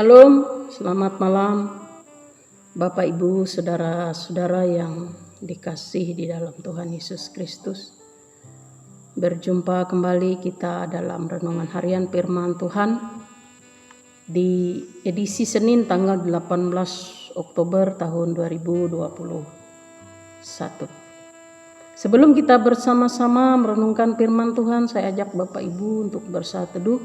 Shalom, selamat malam Bapak Ibu, saudara-saudara yang dikasihi di dalam Tuhan Yesus Kristus. Berjumpa kembali kita dalam renungan harian firman Tuhan di edisi Senin tanggal 18 Oktober tahun 2021. Sebelum kita bersama-sama merenungkan firman Tuhan, saya ajak Bapak Ibu untuk bersatu teduh.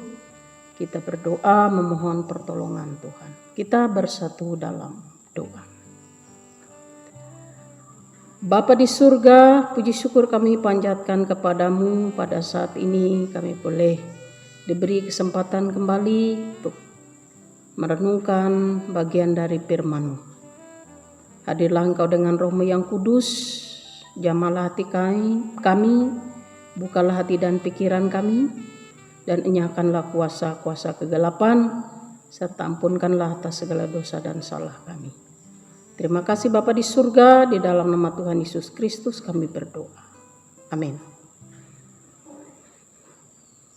Kita berdoa memohon pertolongan Tuhan. Kita bersatu dalam doa. Bapa di surga, puji syukur kami panjatkan kepadamu pada saat ini kami boleh diberi kesempatan kembali untuk merenungkan bagian dari firman-Mu. Hadirlah Engkau dengan Roh-Mu yang kudus, jamahlah hati kami, bukalah hati dan pikiran kami, dan enyahkanlah kuasa-kuasa kegelapan, serta ampunkanlah atas segala dosa dan salah kami. Terima kasih Bapa di surga, di dalam nama Tuhan Yesus Kristus kami berdoa. Amin.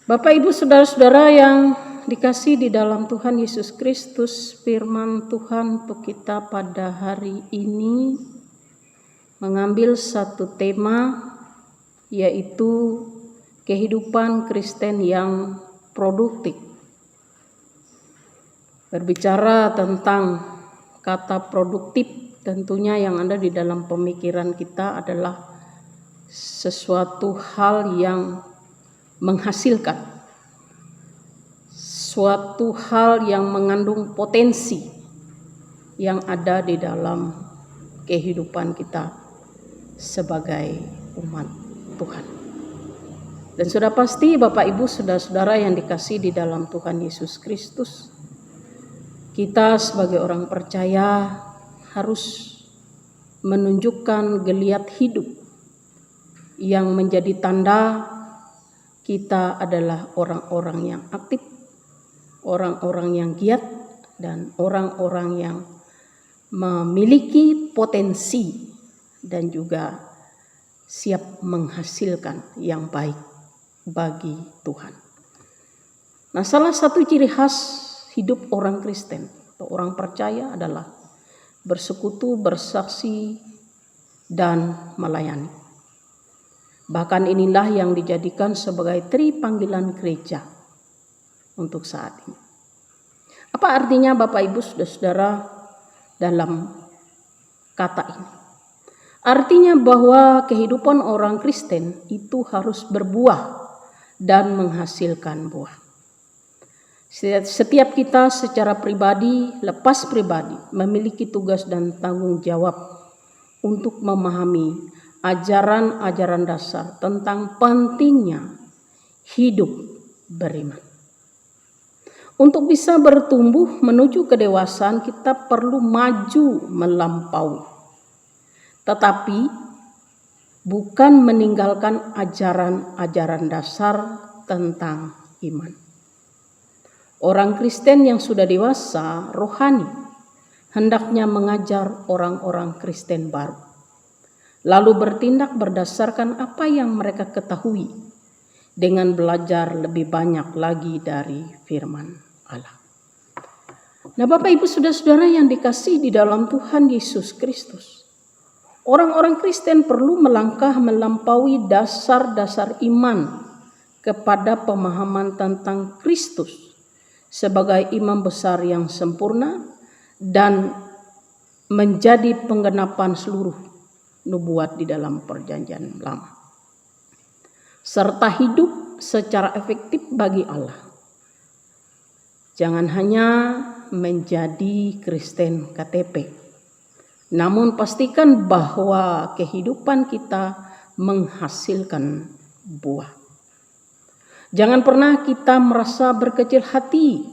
Bapak Ibu saudara-saudara yang dikasihi di dalam Tuhan Yesus Kristus, firman Tuhan untuk kita pada hari ini mengambil satu tema, yaitu kehidupan Kristen yang produktif. Berbicara tentang kata produktif, tentunya yang ada di dalam pemikiran kita adalah sesuatu hal yang menghasilkan, suatu hal yang mengandung potensi yang ada di dalam kehidupan kita sebagai umat Tuhan. Dan sudah pasti Bapak Ibu saudara-saudara yang dikasihi di dalam Tuhan Yesus Kristus, kita sebagai orang percaya harus menunjukkan geliat hidup yang menjadi tanda kita adalah orang-orang yang aktif, orang-orang yang giat, dan orang-orang yang memiliki potensi dan juga siap menghasilkan yang baik bagi Tuhan. Nah, salah satu ciri khas hidup orang Kristen atau orang percaya adalah bersekutu, bersaksi, dan melayani. Bahkan inilah yang dijadikan sebagai tri panggilan gereja untuk saat ini. Apa artinya Bapak Ibu saudara-saudara dalam kata ini? Artinya bahwa kehidupan orang Kristen itu harus berbuah dan menghasilkan buah. Setiap kita secara pribadi, lepas pribadi, memiliki tugas dan tanggung jawab untuk memahami ajaran-ajaran dasar tentang pentingnya hidup beriman. Untuk bisa bertumbuh menuju kedewasaan, kita perlu maju melampaui. Tetapi bukan meninggalkan ajaran-ajaran dasar tentang iman. Orang Kristen yang sudah dewasa, rohani, hendaknya mengajar orang-orang Kristen baru, lalu bertindak berdasarkan apa yang mereka ketahui dengan belajar lebih banyak lagi dari firman Allah. Nah, Bapak Ibu saudara-saudara yang dikasihi di dalam Tuhan Yesus Kristus, orang-orang Kristen perlu melangkah melampaui dasar-dasar iman kepada pemahaman tentang Kristus sebagai imam besar yang sempurna dan menjadi penggenapan seluruh nubuat di dalam perjanjian lama, serta hidup secara efektif bagi Allah. Jangan hanya menjadi Kristen KTP, namun pastikan bahwa kehidupan kita menghasilkan buah. Jangan pernah kita merasa berkecil hati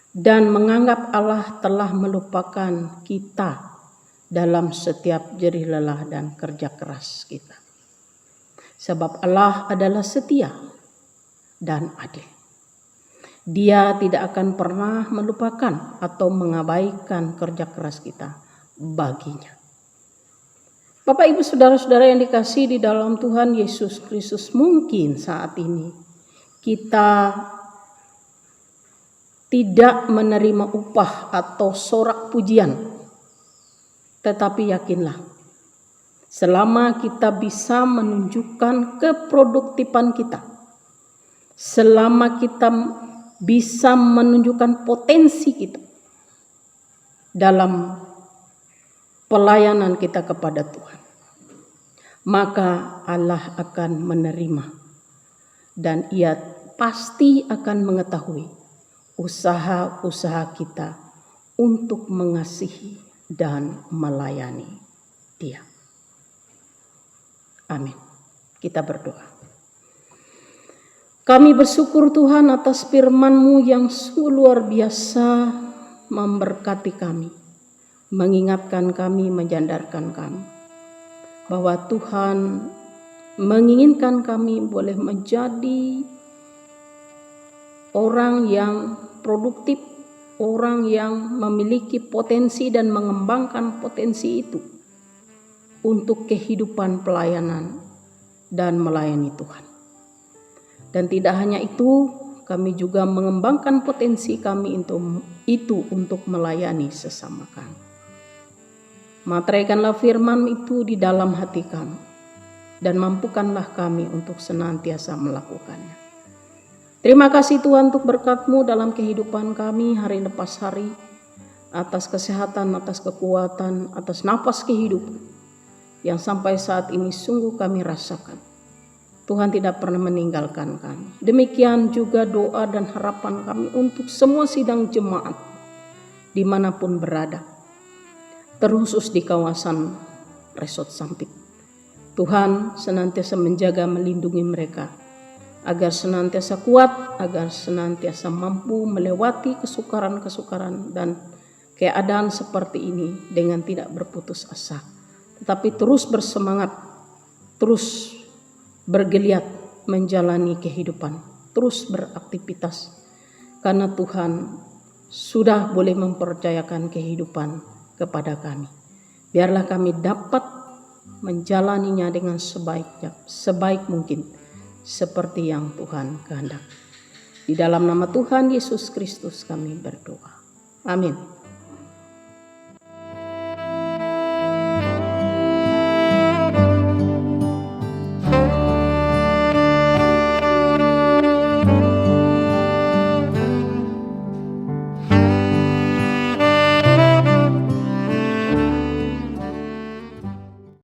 dan menganggap Allah telah melupakan kita dalam setiap jerih lelah dan kerja keras kita. Sebab Allah adalah setia dan adil. Dia tidak akan pernah melupakan atau mengabaikan kerja keras kita baginya. Bapak Ibu saudara-saudara yang dikasihi di dalam Tuhan Yesus Kristus, mungkin saat ini kita tidak menerima upah atau sorak pujian. Tetapi yakinlah, selama kita bisa menunjukkan keproduktifan kita, selama kita bisa menunjukkan potensi kita dalam pelayanan kita kepada Tuhan, maka Allah akan menerima dan Ia pasti akan mengetahui usaha-usaha kita untuk mengasihi dan melayani Dia. Amin. Kita berdoa. Kami bersyukur Tuhan atas firman-Mu yang sungguh luar biasa memberkati kami, mengingatkan kami, menyandarkan kami, bahwa Tuhan menginginkan kami boleh menjadi orang yang produktif, orang yang memiliki potensi dan mengembangkan potensi itu untuk kehidupan pelayanan dan melayani Tuhan. Dan tidak hanya itu, kami juga mengembangkan potensi kami untuk melayani sesama kami. Materaikanlah firman itu di dalam hati kami dan mampukanlah kami untuk senantiasa melakukannya. Terima kasih Tuhan untuk berkat-Mu dalam kehidupan kami hari lepas hari, atas kesehatan, atas kekuatan, atas nafas kehidupan yang sampai saat ini sungguh kami rasakan. Tuhan tidak pernah meninggalkan kami. Demikian juga doa dan harapan kami untuk semua sidang jemaat dimanapun berada, terkhusus di kawasan Resort Sampit. Tuhan senantiasa menjaga, melindungi mereka, agar senantiasa kuat, agar senantiasa mampu melewati kesukaran-kesukaran dan keadaan seperti ini dengan tidak berputus asa, tetapi terus bersemangat, terus bergeliat menjalani kehidupan, terus beraktivitas, karena Tuhan sudah boleh mempercayakan kehidupan kepada kami. Biarlah kami dapat menjalaninya dengan sebaik mungkin, seperti yang Tuhan kehendaki. Di dalam nama Tuhan Yesus Kristus kami berdoa. Amin.